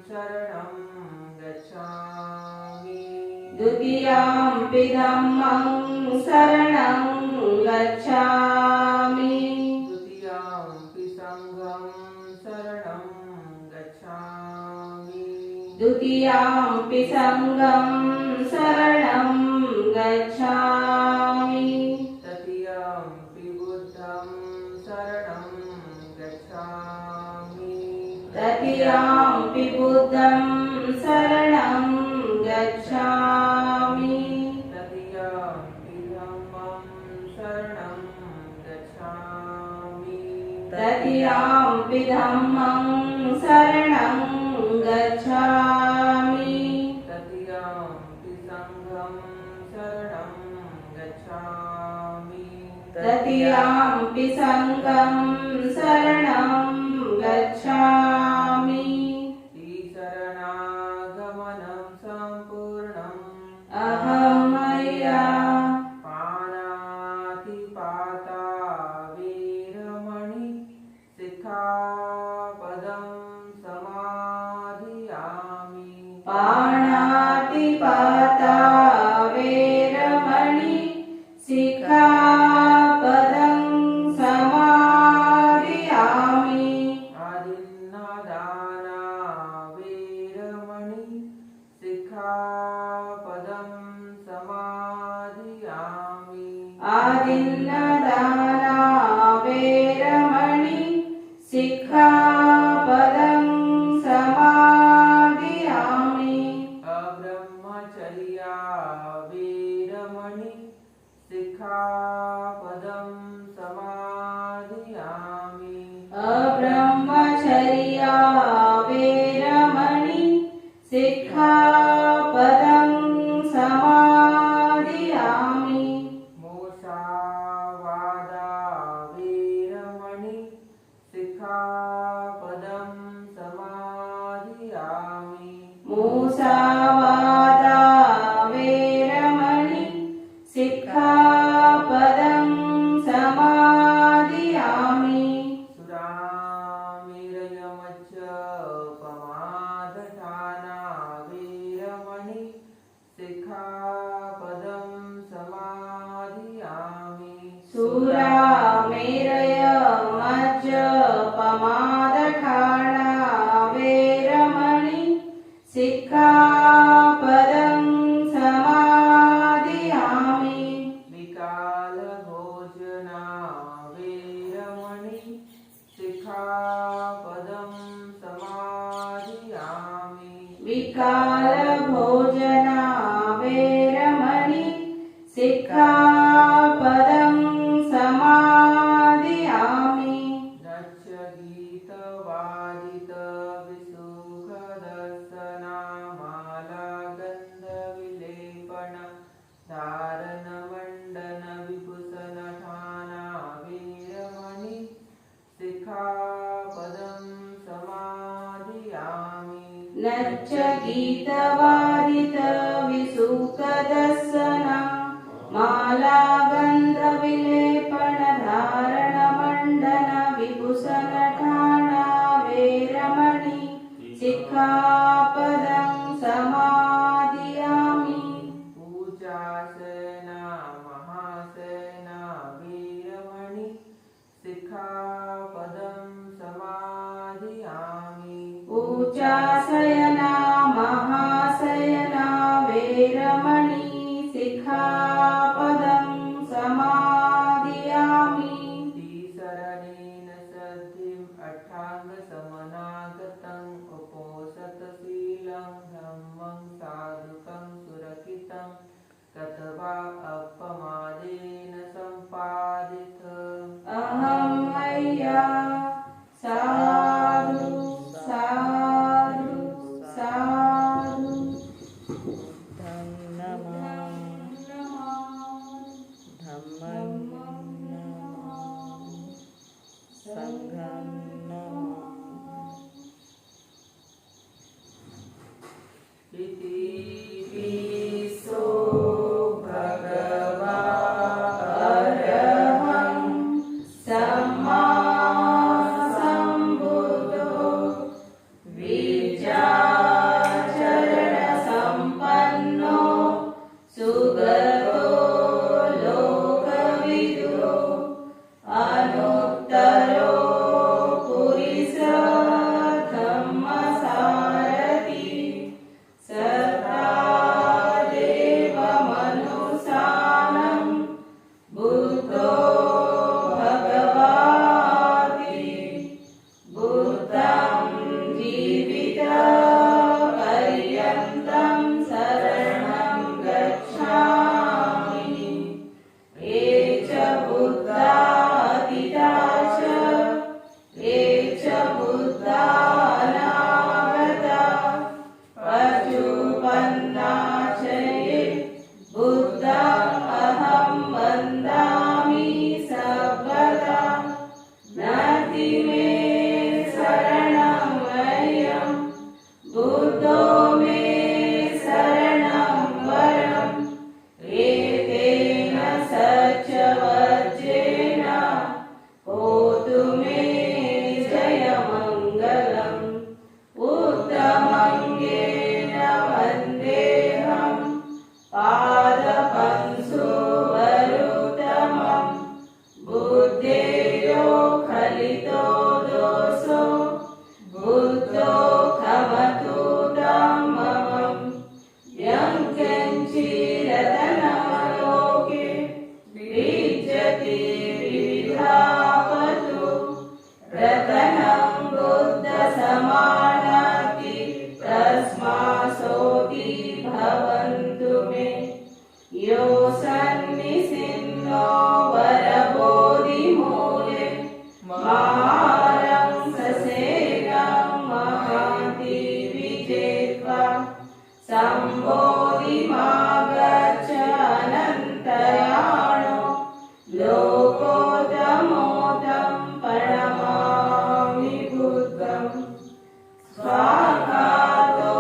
शरणं गच्छामि द्वितीयंपि धम्मं शरणं गच्छामि द्वितीयंपि संघं शरणं गच्छामि द्वितीयंपि संघं शरणं गच्छामि तृतीयंपि बुद्धं शरणं गच्छामि तृतीयंपि बुद्धं शरणं गच्छामि तृतीयंपि धम्मं शरणं गच्छामि तृतीयंपि धम्मं शरणं गच्छामि तृतीयंपि संघं शरणं गच्छामि तृतीयंपि संघं शरणं गच्छामि शरणागमनं सम्पूर्णम् अहमय्या पाणातिपाता वीरमणि सिक्खापदं समाधियामि पाणातिपाता वेरमणि सिक्खापदं समाधियामि आदिन्नादाना वीरमणि सिक्खापदं समाधियामि आदिन्नदाना वेरमणि सिक्खापदं समाधियामि अब्रह्मचर्या वीरमणि सिक्खापदं समाधियामि अब्रह्मचर्या वेरमणि सिक्खापदं समाधियामि मुसावादा वीरमणि सिक्खापदं समाधियामि मुसावादा वेरमणि सिक्खापदं समाधियामि सुरामिरयमच्चपमादठाना वीरमणि सिक्खापदं समाधियामि सुरामेरयमज्जपमादठाना वेरमणि सिक्खापदं समाधियामि विकालभोजना वीरमणि सिक्खापदं समाधियामि विकालभोजना वेरमणि सिक्खापदं समाधियामि नच्चगीतवादितविसुखदर्शनामालागन्धविलेपन धारणमण्डनविभूषणठाना वीरमणि सिक्खापदं समाधियामि नच्च गीतवादितविसुखदर्शना मालागन्धविलेपनधारणमण्डनविभूषणठाना वेरमणि सिक्खापदं समाधियामि पूजासेना महासेना वीरमणि सिक्खापदं समाधियामि पूजाशयना महाशयना वेरमणि सिक्खापदं समाधियामि शरणेन सद्धिम् अष्टाङ्गसमनागतम् उपोषतशीलं धम्मं साधुकं सुरक्षितं गत्वा अपमादेन सम्पादित अहमय्या साधु साधु साधु धम्मं संघं इति विसो भगवा अरहं सम्मा सम्बुद्धो विद्या सम्बोधिमागच्छ अनन्तराणो लोकोत्तमोऽहं प्रणमामि बुद्धं स्वाकातो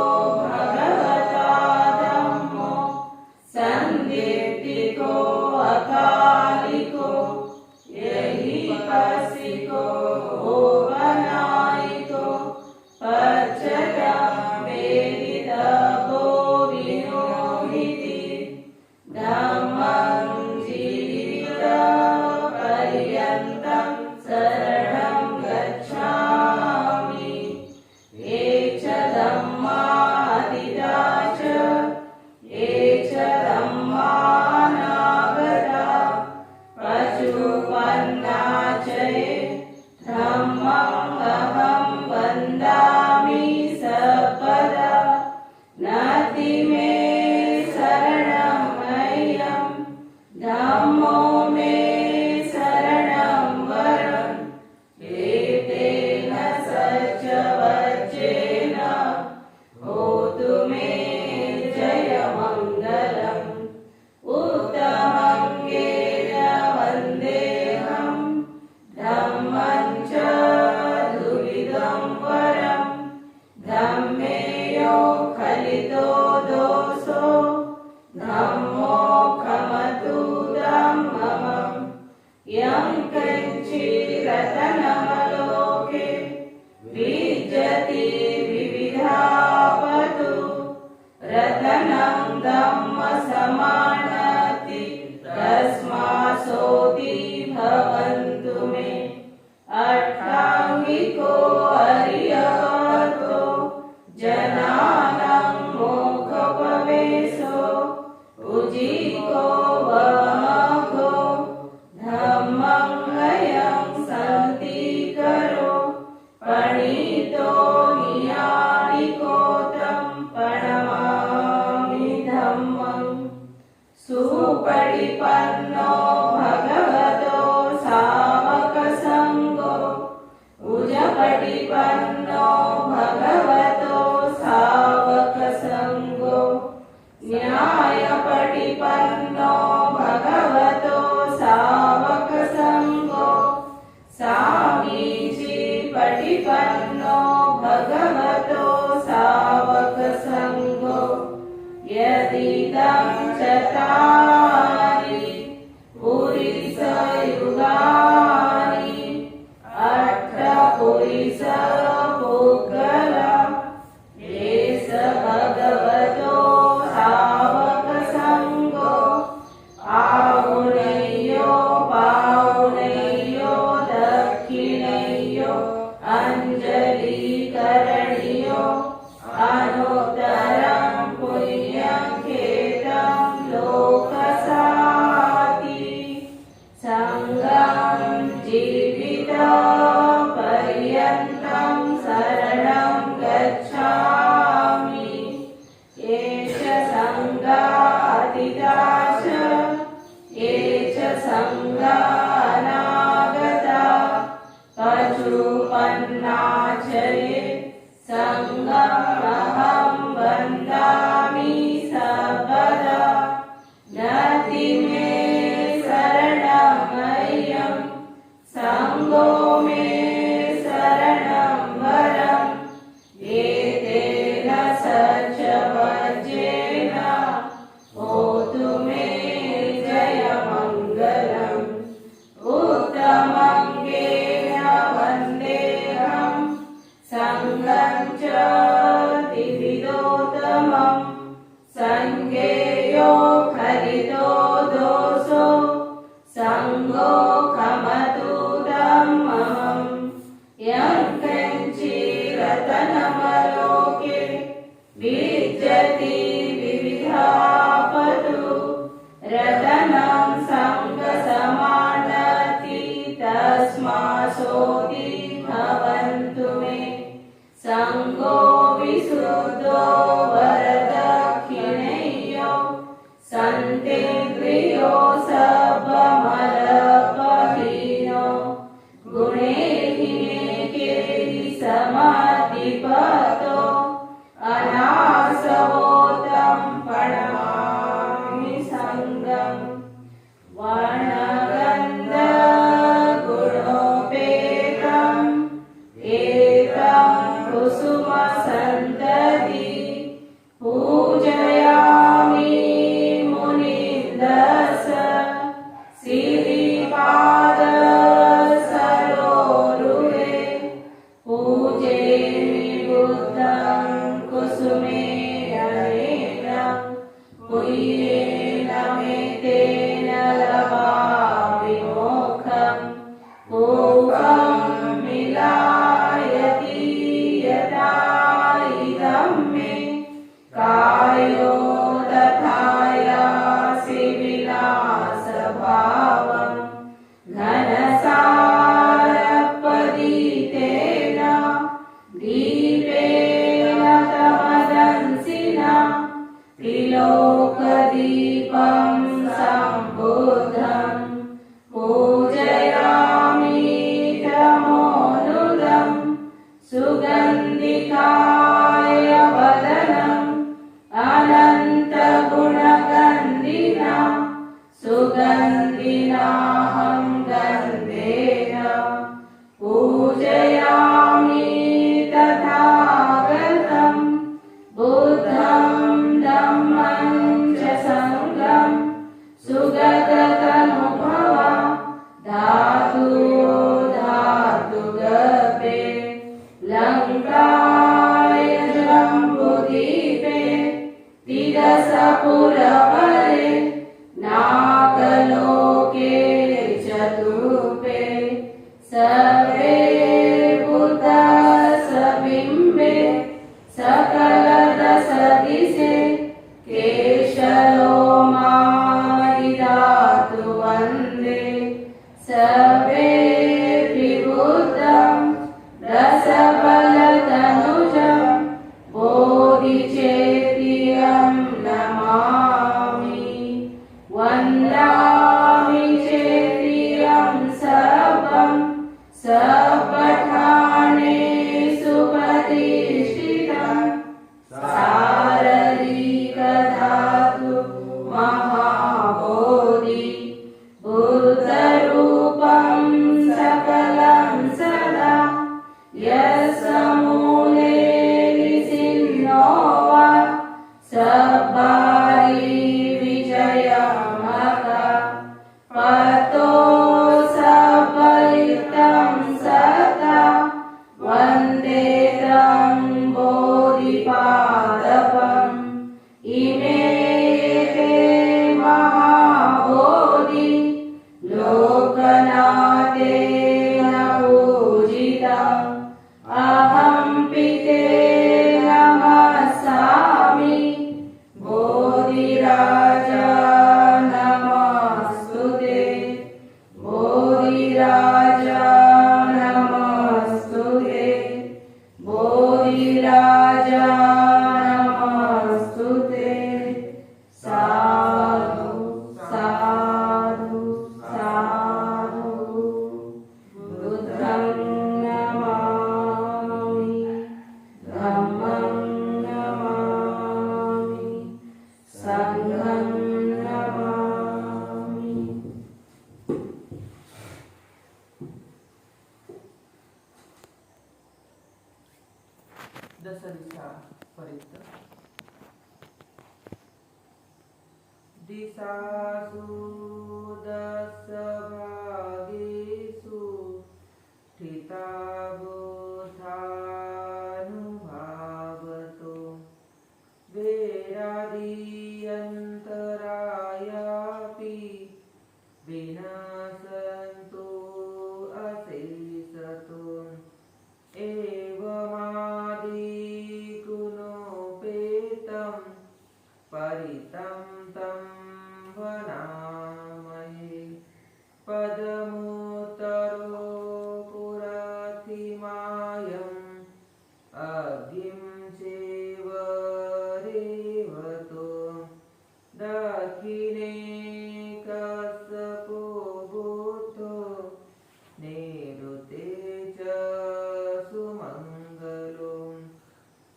भगवता धम्मो सन्दीप्तिको अकालिको यहि पसिको ओवनायिको पच्चदं वेदितभो विनोहिति धम्मं जीवितपर्यन्तं शरणं गच्छामि ये च धम्मादिता च ये च धम्मानागता पशुपन्ना च ये धम्ममहं वन्दामि सर्वदा नाति मे शरणमय्यं धम्मो मे शरणं वरम् एतेन सच्चवच्चेन होतु मे जयमङ्गलम् उत्तमङ्गेन वन्देऽहं धम्मं च दुविधं वरम् धम्मे यो खलितो दोषो धम्मो खमतु धम्ममं यं कञ्चिरतनमलोके विद्यति विविधापतु रतनं धम्मसमानति तस्मासोति भवन्तु मे अट्टाङ्गिको अर्यतो जनानां मोक्षोपवेशो उजिको वमको धम्मं अयं सन्तिकरो पणितो नियाणिको तं प्रणमामि धम्मं सुपरिपन्नो भगवतो सावकसङ्गो उजपटिपन्नो भगवतो सावकसङ्गो न्यायपटिपन्नो भगवतो सावकसङ्गो सामीचीपटिपन्नो भगवतो सावकसङ्गो यदिदं चत्वारि पुरिसयुगानि अष्टपुरिसपुग्गला एष भगवतो सावकसङ्गो आहुनय्यो पाहुनय्यो दक्षिणय्यो अञ्जलिकरणीयो अनुत्तरं पुण्यं खेतं लोकसाति सङ्गं जीवितपर्यन्तं शरणं गच्छामि एष सङ्गातिता च ये च सङ्गानागता पशुपन्ना च ये सङ्गमहं वन्दामि सर्वदा नाति मे शरणमय्यं सङ्गो मे शरणं वरम् एतेन सच्चवच्चेन होतु मे जयमङ्गलम् उत्तमङ्गेन वन्देऽहं सङ्गं च द्विविधोत्तमं सङ्गेयो खलितो दोषो सङ्गो खमतु धम्ममं यं कञ्चिरतनमलोके विद्यति विविधापतु रतनं सङ्गसमानति तस्मासोति भवन्तु मे सङ्गो विशुद्धो वरदक्षिणेयो पुरवरे नागलोके चतुर्पे सर्वे बुद्धसबिम्बे सकलदशदिशे केशलोमादिधातु वन्दे सर्वे विबुद्धं रसबलतनुजं बोधिचेतियं नमामि वन्दामि चेतियं सर्वं सपठानेषु प्रतिष्ठितं साररिकधातु महाबोधि बुद्धरूपं सकलं सदा यस्मूले विसिन्नो वा सब्बारि विजयमका पतो सबलितं सदा वन्दे तं बोधिपादपम् इमे ते महाबोधि लोकनाथेन पूजिता अहं पिते नमस्सामि बोधिराजा नमस्तुते बोधिराजा नमस्तुते बोधिराजा नमस्तुते साधु साधु साधु बुद्धं नमामि धम्मं नमामि संघं नमामि। दश दिशा परित दिशासु दश भागेषु स्थिता बुद्धानुभावतो वेरादियन्तरायापि विनाशन्तो अशेषतो एवमादिगुणोपेतं परितं तं वनामहे पदमुत्तरो पुरतिमायम् अग्निं चैव रेवतो दक्षिणे कश्यपो बुद्धो नैऋते च सुमङ्गलो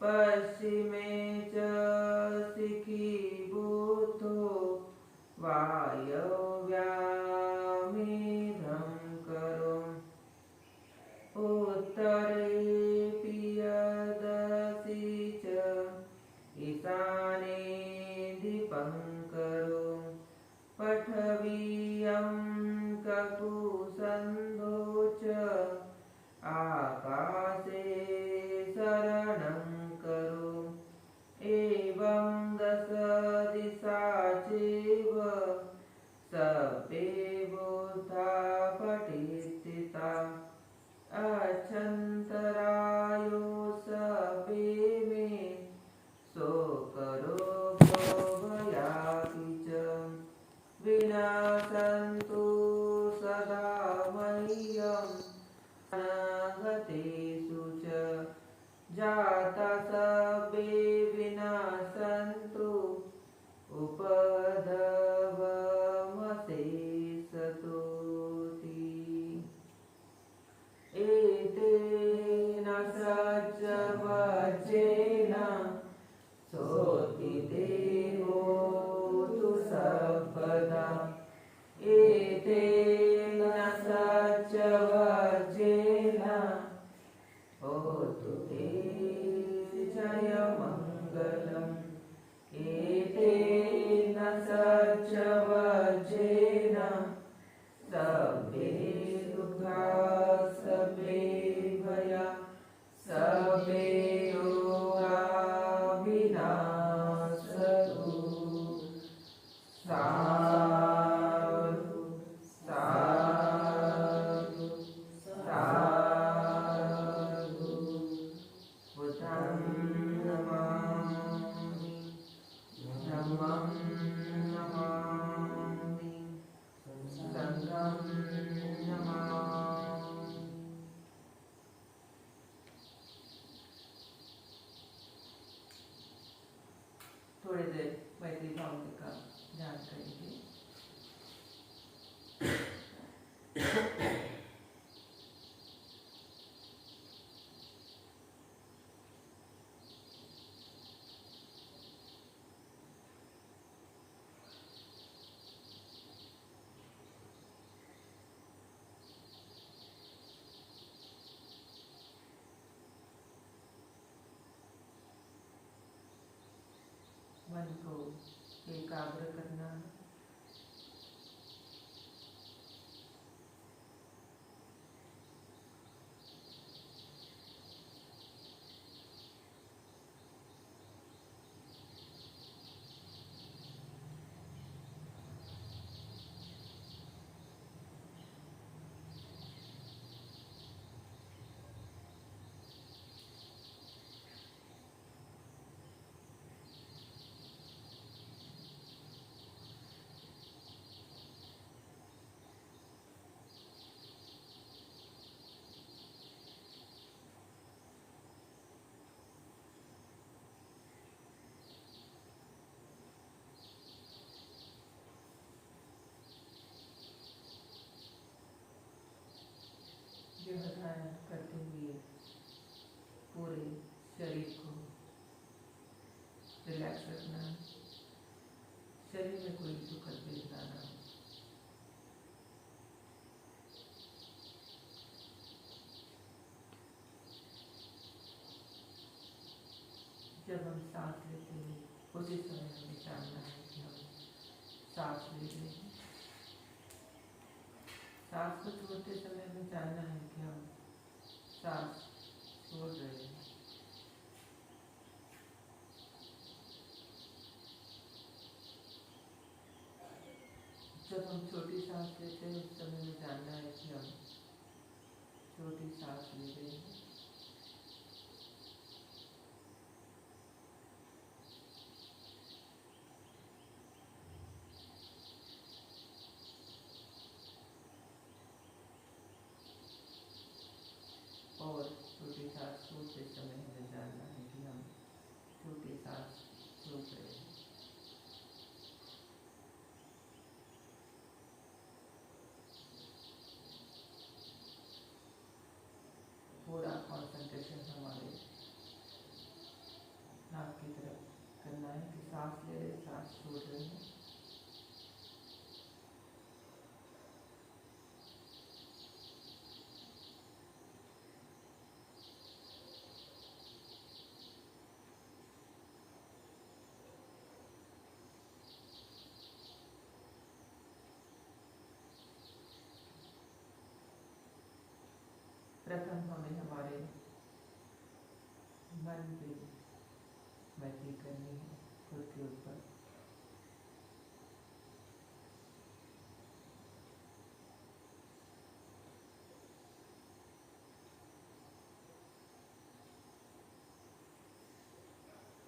पश्चिमे च शिखी बुद्धो वायव्यामेधं करो उत्तरे पियदसि च ईशाने दीपङ्करो पठवीयं ककुसन्धो च आकाशे शरणं करो एवं दश दिशा चैव सर्वे बुद्धा पठिता अच्छन्तरायो सर्वे मे शोकरोगो भयापि च विनाशन्तु सदा मह्यम् अनागतेषु च जाता सर्वे विनाशन्तु उपद्रवमशेषतोति एतेन सज्जवचेन सोऽति देवोऽतु सर्वदा एतेन सज्जवचेन होतु ते जयमङ्गलम् एतेन सज्जवचेन सर्वे दुःखा सर्वे भया सर्वे रोगा विनाशतु थोड़ी देर मैत्री भावना का ध्यान करेंगे। मन को एकाग्र करना, व्यायाम करते हुए पूरे शरीर को रिलैक्स रखना, शरीर में कोई दुखद वेदना ना हो। जब हम सांस लेते हैं उसी समय हमें जानना है कि हम सांस ले रहे हैं। सांस को छोड़ते समय हमें जानना है कि हम सांस छोड़ रहे हैं। जब हम छोटी सांस लेते हैं उस समय हमें जानना है कि हम छोटी सांस ले रहे हैं। और छोटी सांस छोड़ते समय हमें जानना है कि हम छोटी सांस छोड़ रहे हैं। पूरा कंसंट्रेशन हमारे नाक की तरफ करना है कि सांस ले रहे, सांस छोड़ रहे हैं। प्रथम हमें हमारे मन पे मैत्री करनी है, खुद के ऊपर।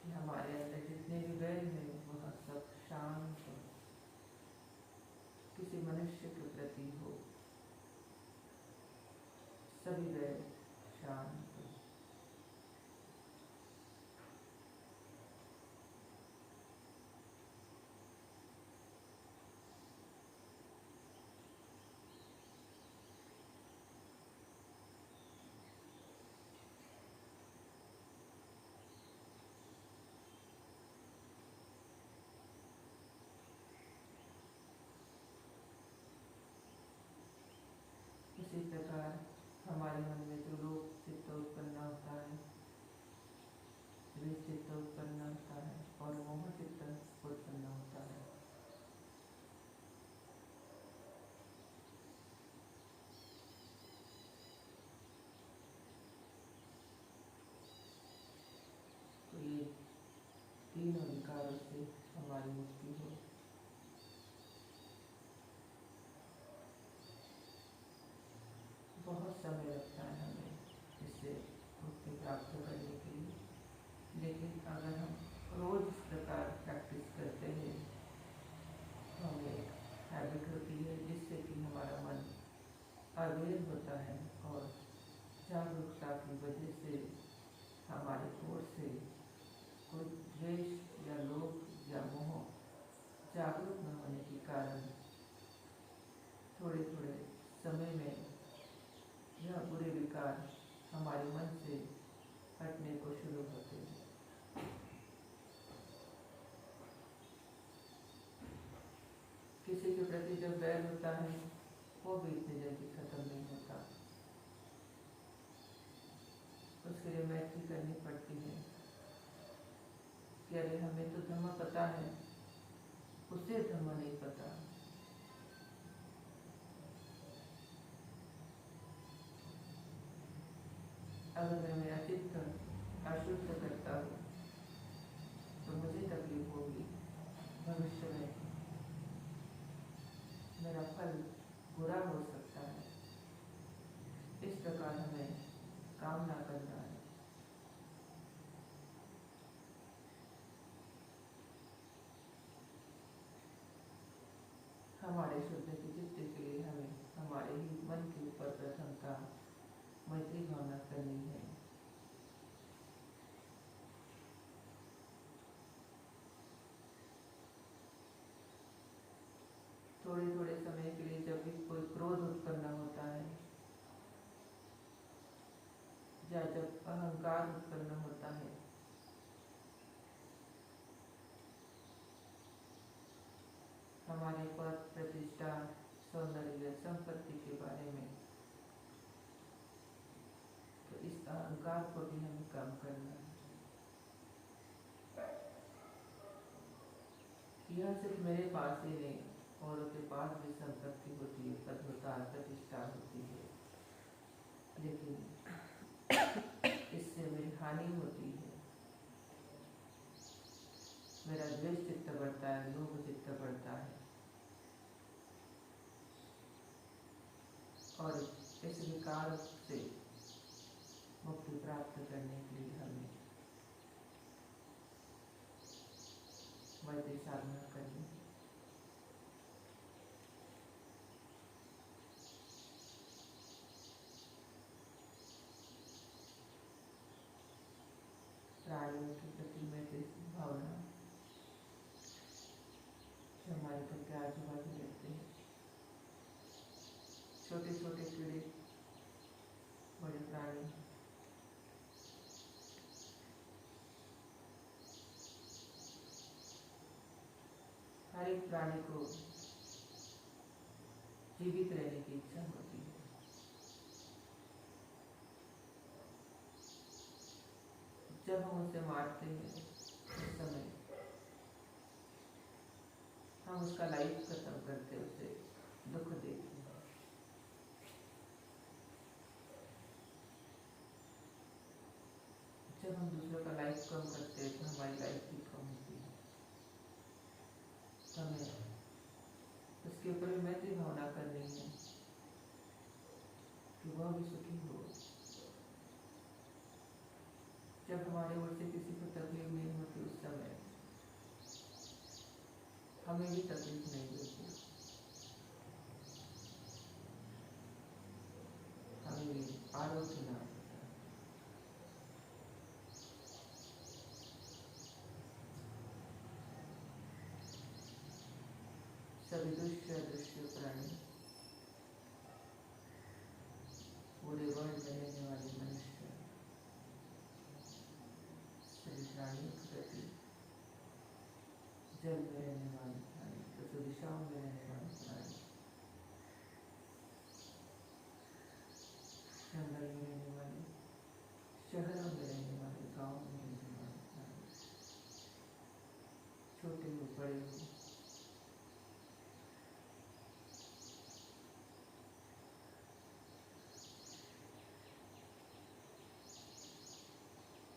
कि हमारे अंदर जितने भी वैर हैं वह सब शांत हो, किसी मनुष्य के प्रति हो, सभी वैर शांत हो। इसी प्रकार हमारे मन में जो लोभ चित्त उत्पन्न होता है, द्वेष चित्त उत्पन्न होता है और मोह चित्त उत्पन्न होता है, तो ये तीनों विकारों से हमारी मुक्ति हो। बहुत समय लगता है हमें इससे मुक्ति प्राप्त करने के लिए, लेकिन अगर हम रोज इस प्रकार प्रैक्टिस करते हैं तो हमें एक हैबिट होती है जिससे कि हमारा मन अवेयर होता है और जागरूकता की वजह से हमारे ओर से कोई द्वेष या लोभ प्रति जो बैर होता है वो भी इतनी जल्दी खत्म नहीं होता। उसके लिए मैत्री करनी पड़ती है कि अरे हमें तो धर्म पता है, उसे धर्म नहीं पता। अगर मैं मेरा चित्त अशुद्ध करता हूँ तो मुझे तकलीफ होगी भविष्य में, मेरा फल बुरा हो सकता है। इस प्रकार हमें काम ना करना है। हमारे शुद्ध की चित्त के लिए हमें हमारे ही मन के ऊपर प्रथमता मैत्री भावना करनी है। थोड़े थोड़े समय के लिए जब भी कोई क्रोध उत्पन्न होता है या जब अहंकार उत्पन्न होता है, हमारे पद प्रतिष्ठा सौंदर्य संपत्ति के बारे में, तो इस अहंकार को भी हमें कम करना है। यह सिर्फ मेरे पास ही नहीं, औरों के पास भी संपत्ति होती है, पद होता है, प्रतिष्ठा होती है, लेकिन इससे मेरी हानि होती है। मेरा द्वेष चित्त बढ़ता है, लोभ चित्त बढ़ता है, और इस विकार से मुक्ति प्राप्त करने के लिए हमें मैत्री साधना करनी है। प्राणियों के प्रति मैत्री भावना जो हमारे घर के आजू बाजू रहते हैं, छोटे छोटे कीड़े, बड़े प्राणी, हर एक प्राणी को जीवित रहने की इच्छा होती है। जब हम उसे मारते हैं उस समय हम उसका लाइफ खत्म करते, उसे दुख देते हैं। जब हम दूसरों का लाइफ कम करते हैं तो हमारी लाइफ भी कम होती है। तो हमें उसके ऊपर भी मैत्री भावना करनी है कि वह भी सुखी हो। जब हमारे ओर से किसी को तकलीफ नहीं होती उस समय हमें भी तकलीफ नहीं होती, हमें भी आरोग्य ना होता। सभी दृश्य अदृश्य प्राणी, पूरे वर्ल्ड में रहने वाले मनुष्य, सभी प्राणियों के प्रति, जल में रहने वाले प्राणी, तो दिशाओं में रहने वाले प्राणी, जंगल में रहने वाले, शहरों में रहने वाले, गाँव में रहने वाले प्राणी, छोटे हो बड़े हो,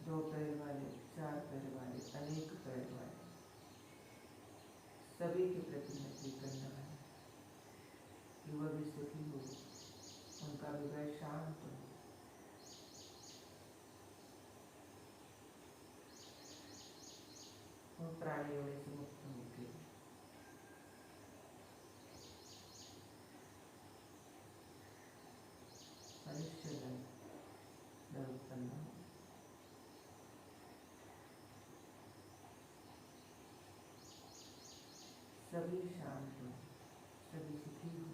दो पैर वाले, चार पैर वाले, अनेक पैर वाले, सभी के प्रति मैत्री करना है कि वह भी सुखी हो, उनका हृदय शांत हो। वो प्राणी होने से मुक्त होके मनुष्य में उत्पन्न हो। सभी शांत हो, सभी सुखी हो,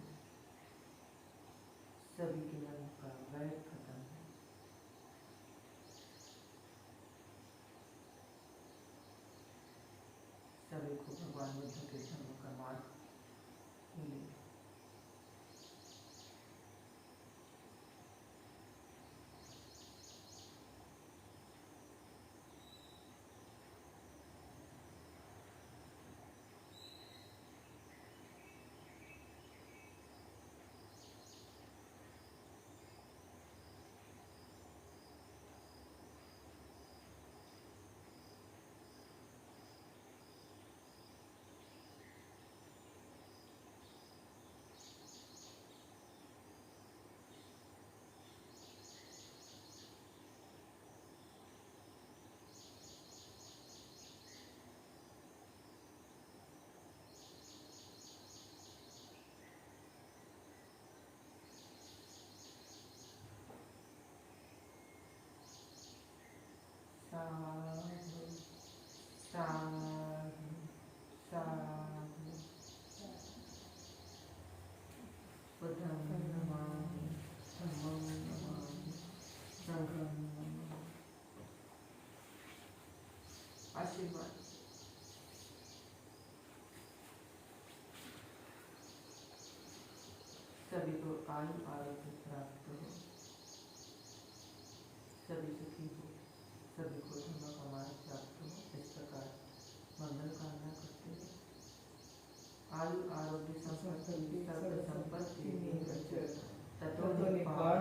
सभी के मन का वैर खत्म हो। सभी को भगवान बुद्ध के धर्म का मार्ग मिले। आयु आरोग्य प्राप्त हो, सभी सुखी हो, सभी को धर्म का मार्ग प्राप्त हो। इस प्रकार मंगल कामना करते हैं। आयु आरोग्य संपत्ति सर्व संपत्ति तत्व निपात